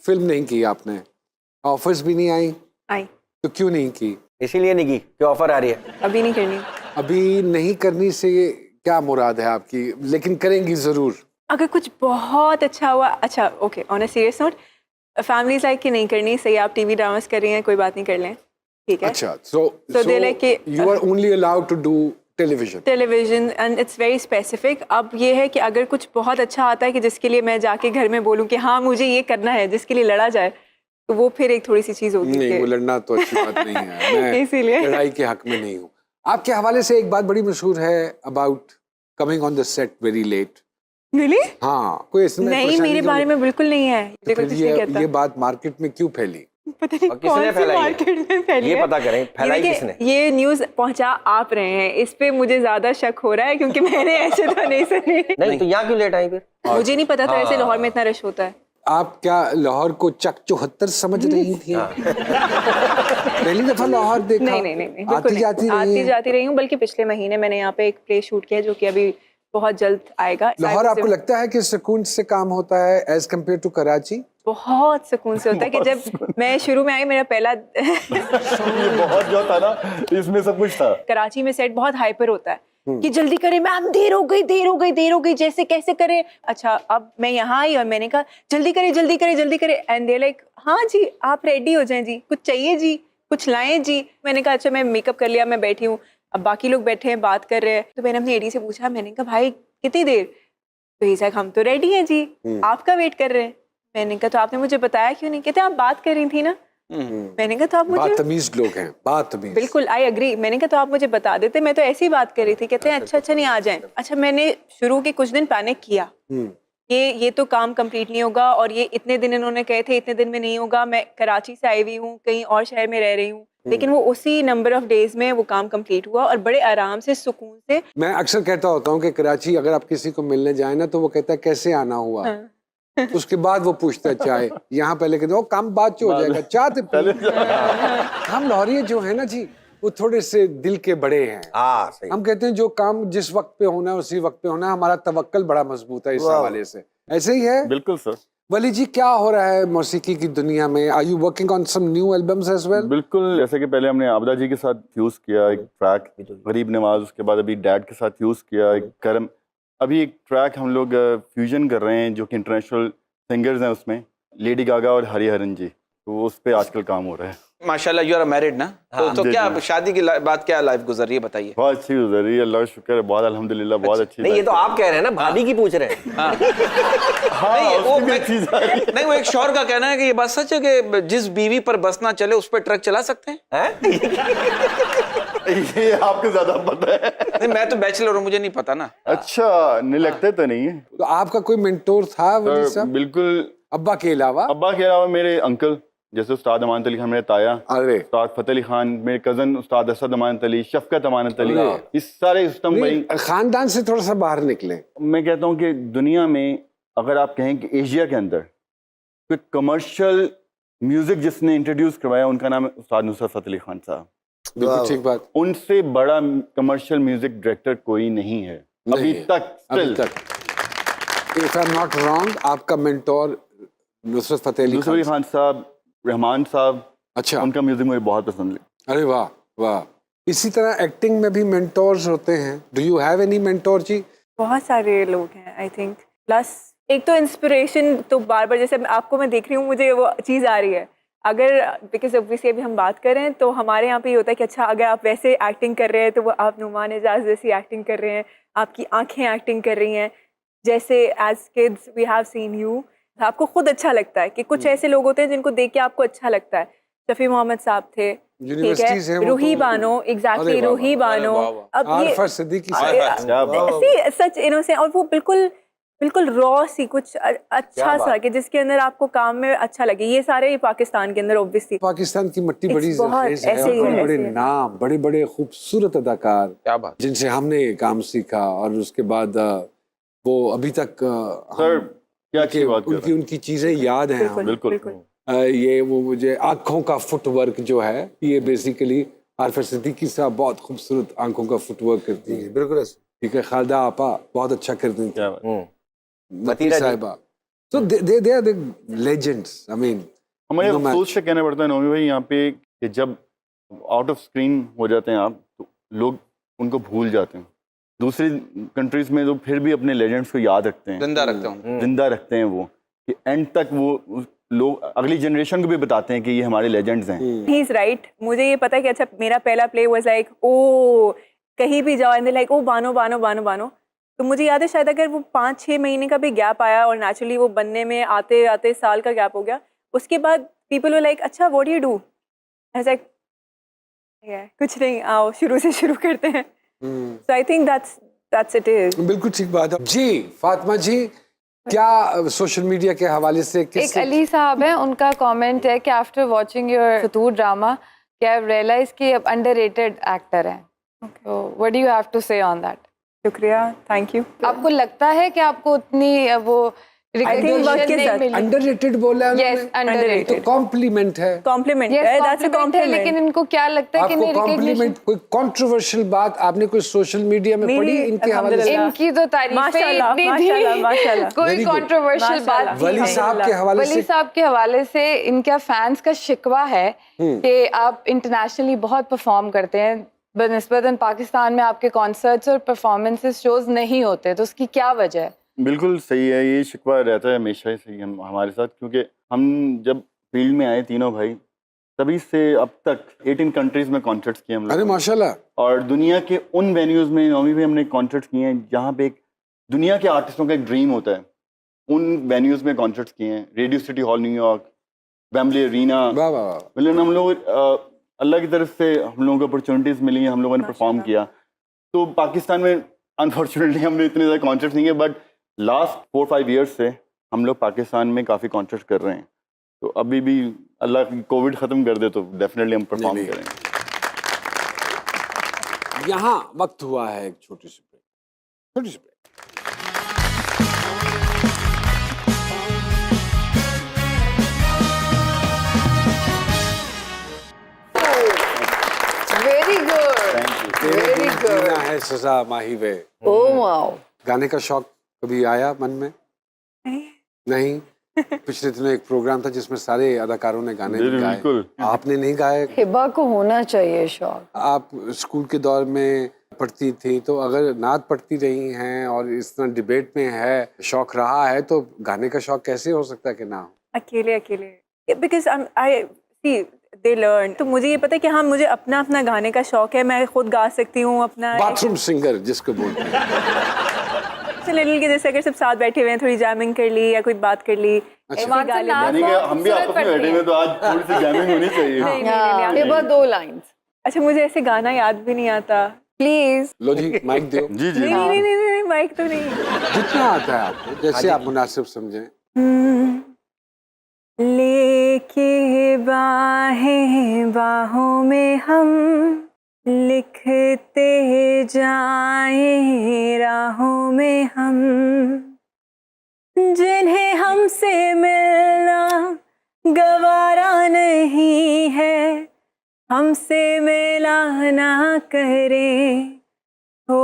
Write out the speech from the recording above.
Film नहीं की आपने, ऑफर्स भी नहीं आई, आई। तो क्यों नहीं की? इसीलिए नहीं की कि ऑफर आ रही है। अभी नहीं करनी। अभी नहीं करनी से क्या मुराद है आपकी, लेकिन करेंगी जरूर? अगर कुछ बहुत अच्छा हुआ, अच्छा okay, on a serious note, families like कि नहीं करनी, सही आप टीवी ड्रामास कर रही हैं, कोई बात नहीं, कर लें, ठीक है। अच्छा, so they like कि you are only allowed to do television. Television and it's very specific. अब ये है कि अगर कुछ बहुत अच्छा आता है कि जिसके लिए मैं जाके घर में बोलूँ कि हाँ मुझे ये करना है, जिसके लिए लड़ा जाए, तो वो फिर एक थोड़ी सी चीज़ होती है। नहीं, वो लड़ना तो अच्छी बात नहीं है। मैं इसीलिए लड़ाई के हक में नहीं हूँ। आपके हवाले से एक बात बड़ी मशहूर है about coming on the set very late. really? हाँ, कोई इसमें नहीं, परेशानी मेरे की बारे वजह- में बिल्कुल नहीं है, तो मुझे कोई फिर कुछ नहीं कहता। ये बात मार्केट में क्यों फैली? पता नहीं और किसने कौन सी फैलाई है? मार्केट में फैली ये है। पता करें, फैलाई देखिए, किसने? ये न्यूज़ पहुंचा आप रहे हैं, इस पे मुझे ज्यादा शक हो रहा है क्योंकि मैंने ऐसे तो नहीं सुनी। नहीं तो यहाँ क्यों लेट आई फिर? मुझे नहीं पता था ऐसे लाहौर में इतना रश होता है। आप क्या लाहौर को चक 74 समझ रही थी? पहली दफा लाहौर देखा? नहीं नहीं नहीं, बिल्कुल आती नहीं। जाती रही आती हैं? जाती रही हूँ, बल्कि पिछले महीने मैंने यहाँ पे एक प्ले शूट किया जो कि अभी बहुत जल्द आएगा। लाहौर आपको लगता है कि सुकून से काम होता है एज कम्पेयर टू कराची? बहुत सुकून से होता है कि जब मैं शुरू में आई, मेरा पहला ये बहुत जो था ना, इसमें सब कुछ था। कराची में सेट बहुत हाइपर होता है कि जल्दी करें मैम, देर हो गई देर हो गई देर हो गई, जैसे कैसे करें। अच्छा, अब मैं यहाँ आई और मैंने कहा जल्दी करें जल्दी करें जल्दी करें, एंड दे लाइक हाँ जी आप रेडी हो जाएं जी, कुछ चाहिए जी, कुछ लाएं जी। मैंने कहा अच्छा, मैं मेकअप कर लिया, मैं बैठी हूँ, अब बाकी लोग बैठे हैं बात कर रहे हैं। तो मैंने अपनी एडी से पूछा, मैंने कहा भाई कितनी देर? तो ये साहब हम तो रेडी हैं जी, आपका वेट कर रहे हैं। मैंने कहा तो आपने मुझे बताया क्यों नहीं? कहते आप बात कर रही थी ना। मैंने कहा तो आप मुझे, बातमीज लोग हैं, बातमीज। बिल्कुल आई एग्री। मैंने कहा तो आप मुझे बता देते, मैं तो ऐसी ही बात कर रही थी। कहते हैं अच्छा अच्छा नहीं आ जाएं। अच्छा, मैंने शुरू के कुछ दिन पैनिक किया, ये तो काम कंप्लीट नहीं होगा, और ये इतने दिन इन्होंने कहे थे इतने दिन में नहीं होगा। मैं कराची से आई हुई हूँ, कहीं और शहर में रह रही हूँ, लेकिन वो उसी नंबर ऑफ डेज में वो काम कंप्लीट हुआ और बड़े आराम से सुकून से। मैं अक्सर कहता होता हूँ कि कराची अगर आप किसी को मिलने जाए ना, तो वो कहता है कैसे आना हुआ। उसके बाद वो पूछता है चाय, यहाँ पहले कहते हो काम बाद जो हो जाएगा, चाय तो पी। हम लाहौरी जो है ना जी, वो थोड़े से दिल के बड़े हैं। हाँ सही। हम कहते हैं जो काम जिस वक्त पे होना है उसी वक्त पे होना है। हमारा तवक्कल बड़ा मजबूत है इस हवाले से। ऐसे ही है बिल्कुल सर। वली जी, क्या हो रहा है मौसीकी की दुनिया में? Are you working on some new albums as well? बिल्कुल, जैसे कि पहले हमने आबदा जी के साथ फ्यूज किया एक ट्रैक, गरीब नवाज, उसके बाद अभी डैड के साथ फ्यूज किया एक करम। अभी एक ट्रैक हम लोग फ्यूजन कर रहे हैं जो कि इंटरनेशनल सिंगर्स हैं, उसमें लेडी गागा और हरिहरन जी, तो उस पे आजकल काम हो रहा है। माशाल्लाह यू आर मैरिड ना? तो जी, क्या जी। शादी की बाद क्या लाइफ गुजर रही है बताइए। बहुत अच्छी गुजर रही है, अल्लाह का शुक्र है, बहुत अल्हम्दुलिल्लाह, बहुत अच्छी। नहीं ये तो आप कह रहे हैं ना, भाभी की पूछ रहे हैं। नहीं, वो नहीं, वो एक शौहर का कहना है कि ये बात सच है कि जिस बीवी पर बस ना चले उस पर ट्रक चला सकते हैं। ये आपको ज्यादा पता है। नहीं, मैं तो बैचलर हूँ, मुझे नहीं पता ना। अच्छा, नहीं लगता तो नहीं है। तो आपका कोई मेंटोर था वली सर, साहब, बिल्कुल। अब्बा के अलावा? अब्बा के अलावा मेरे अंकल जैसे उस्ताद अमानत अली खान, मेरे ताया अरे उस्ताद फतेह अली खान, मेरे कजन उस्ताद असद अमानत अली, शफकत अमानत अली, इस सारे सिस्टम भाई। खानदान से थोड़ा सा बाहर निकले। मैं कहता हूँ कि दुनिया में अगर आप कहें कि एशिया के अंदर कोई कमर्शियल म्यूजिक जिसने इंट्रोड्यूस करवाया, उनका नाम है उस्ताद नुसरत फतेह अली खान साहब। बिल्कुल ठीक बात। उनसे बड़ा कमर्शियल म्यूजिक डायरेक्टर कोई नहीं है अभी तक। अभी तक if I am not wrong, आपका मेंटोर नुसरत फतेह अली नुसरत अली खान साहब, रहमान साहब, अच्छा, उनका म्यूजिक मुझे बहुत पसंद है। अरे वाह वाह। इसी तरह एक्टिंग में भी मेंटोर्स होते हैं। Do you have any mentor जी? बहुत सारे लोग हैं आई थिंक। प्लस एक तो इंस्पिरेशन तो बार बार, जैसे आपको मैं देख रही हूँ, मुझे वो चीज़ आ रही है। अगर बिकॉज ऑब्वियसली अभी हम बात कर रहे हैं तो हमारे यहाँ पे ये होता है कि अच्छा अगर आप वैसे एक्टिंग कर रहे हैं तो वो आप नुमान एजाज जैसी एक्टिंग कर रहे हैं, आपकी आंखें एक्टिंग कर रही हैं, जैसे as kids we have seen you. आपको खुद अच्छा लगता है कि कुछ ऐसे लोग होते हैं जिनको देख के आपको अच्छा लगता है। शफी मोहम्मद साहब थे, ठीक यूनिवर्सिटीज हैं है, वो रूही तो- बानो, एग्जैक्टली अरे वाह, रूही बानो। अब ये आरफा सिद्दीकी ऐसी सच इनोसेंट, और वो बिल्कुल बिल्कुल रॉ सी कुछ अच्छा सा कि जिसके अंदर आपको काम में अच्छा लगे। ये सारे पाकिस्तान के अंदर ऑब्वियसली पाकिस्तान की मट्टी बड़ी It's बहुत ज़रखेज़ है ऐसे ही और है, बड़े ऐसे ही है। नाम, बड़े बड़े खूबसूरत अदाकार, क्या बात। जिनसे हमने काम सीखा। और उसके बाद वो अभी तक सर क्या अच्छी बात कर रहे हैं। उनकी चीजें याद हैं हमें। बिल्कुल। ये वो मुझे आंखों का फुटवर्क जो है, ये बेसिकली आरफा सिद्दीकी साहब बहुत खूबसूरत आंखों का फुटवर्क करती है। बिल्कुल। ठीक है, खालिदा आपा बहुत अच्छा करती थी, क्या बात। नती मतीरा जी। साहिबा So they are the legends. I mean, हमें no अफसोस से कहना पड़ता है नौमी भाई यहाँ पे कि जब आउट ऑफ स्क्रीन हो जाते हैं आप तो लोग उनको भूल जाते हैं। दूसरी कंट्रीज में तो फिर भी अपने लेजेंड्स को याद रखते हैं, जिंदा रखता हूँ। जिंदा रखते हैं वो कि एंड तक वो लोग अगली जनरेशन को भी बताते हैं कि ये हमारे लेजेंड्स हैं। He is right. मुझे ये पता है कि अच्छा मेरा पहला प्ले वाज लाइक ओ कहीं भी जाओ and like oh Bano Bano Bano Bano. तो मुझे याद है शायद अगर वो 5-6 महीने का भी गैप आया और नेचुरली वो बनने में आते आते साल का गैप हो गया, उसके बाद पीपल वर लाइक अच्छा what do you do? I was like कुछ नहीं, आओ शुरू से शुरू करते हैं। So I think that's it is. बिल्कुल ठीक बात है जी। फातिमा जी, क्या सोशल मीडिया के हवाले से एक अली साहब है, उनका कमेंट है कि after watching your Fitoor drama क्या आई रियलाइज कि अब अंडररेटेड एक्टर हैं। तो what do you have to say on that? शुक्रिया, थैंक यू। आपको लगता है कि आपको उतनी वो रिकॉग्निशन नहीं मिली? अंडररेटेड बोला है Yes, उन्होंने? underrated. तो कॉम्प्लीमेंट है। कॉम्प्लीमेंट Yes, है, दैट्स अ compliment है, लेकिन कॉम्प्लीमेंट। इनको क्या लगता है कि आपको नहीं रिकॉग्निशन? कॉम्प्लीमेंट कोई कंट्रोवर्शियल बात आपने कोई सोशल मीडिया में मेरी पढ़ी इनके हवाले से? अल्हम्दुलिल्लाह। इनकी तो तारीफें माशाल्लाह, इतनी माशाल्लाह, थी, माशाल्लाह। कोई Very good. कंट्रोवर्शियल बात माशाल्लाह। थी वली नहीं। साहब के हवाले वली से साहब के हवाले से इनका फैंस का शिकवा है कि आप इंटरनेशनली बहुत परफॉर्म करते हैं, बनिस्बतन पाकिस्तान में आपके कॉन्सर्ट्स और परफॉर्मेंसेस शोज नहीं होते, तो उसकी क्या वजह है? बिल्कुल सही है, ये शिकवा रहता है हमेशा ही सही हम हमारे साथ, क्योंकि हम जब फील्ड में आए तीनों भाई तभी से अब तक 18 कंट्रीज में कॉन्सर्ट्स किए हम अरे लोग, माशाल्लाह। और दुनिया के उन वेन्यूज़ में नौमी में हमने कॉन्सर्ट्स किए हैं जहाँ पे एक दुनिया के आर्टिस्टों का एक ड्रीम होता है। उन वेन्यूज़ में कॉन्सर्ट्स किए हैं, Radio City Hall New York, Wembley Arena, वाह वाह वाह। मतलब हम लोग अल्लाह की तरफ से हम लोगों को अपॉर्चुनिटीज़ मिली हैं, हम लोगों ने परफॉर्म किया। तो पाकिस्तान में अनफॉर्चुनेटली हमने इतने ज़्यादा कॉन्सर्ट्स नहीं किए, बट लास्ट 4-5 ईयर्स से हम लोग पाकिस्तान में काफ़ी कॉन्सर्ट्स कर रहे हैं। तो अभी भी अल्लाह कोविड ख़त्म कर दे तो डेफिनेटली हम परफॉर्म नहीं। करेंगे। यहाँ वक्त हुआ है एक छोटी सी ब्रेक, छोटी सी break. Very good, very good. जीना है सजा माही वे। Oh wow. गाने का शौक कभी आया मन में? नहीं। पिछले दिनों एक प्रोग्राम था जिसमें सारे अदाकारों ने गाने गाए, बिल्कुल। आपने नहीं गाए। हिबा को होना चाहिए शौक। आप स्कूल के दौर में पढ़ती थी, तो अगर नात पढ़ती रही हैं और इस तरह डिबेट में है, शौक रहा है, तो गाने का शौक कैसे हो सकता है कि ना हो? अकेले because I C they learn. तो मुझे ये पता है कि हाँ मुझे अपना अपना गाने का शौक है, मैं खुद गा सकती हूँ अपना बाथरूम सिंगर जिसको बोलते हैं। लिटिल के जैसे अगर सब साथ बैठे हुए हैं, थोड़ी जैमिंग कर ली या कोई बात कर ली, ऐसे ईमान से गा ली। नाच यानी कि हम भी आपस में बैठे हुए तो आज थोड़ी सी गैमिंग होनी चाहिए। नहीं, हिबा 2 लाइंस। अच्छा मुझे ऐसे गाना याद भी नहीं आता, प्लीज। लो जी माइक दो। जी जी नहीं माइक तो नहीं। जितना आता है आपको, जैसे आप मुनासिब समझें। लेके बाहें बाहों में हम लिखते जाएं राहों में हम, जिन्हें हमसे मिलना गवारा नहीं है, हमसे मिला ना करें हो